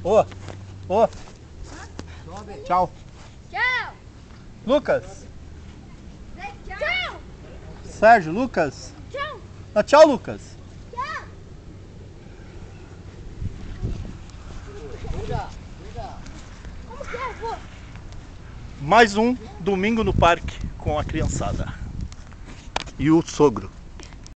Ô, ô. Tchau. Tchau. Lucas. Tchau. Sérgio, Lucas. Tchau. Ah, tchau, Lucas. Tchau. Como que é, vô? Mais um domingo no parque com a criançada. E o sogro.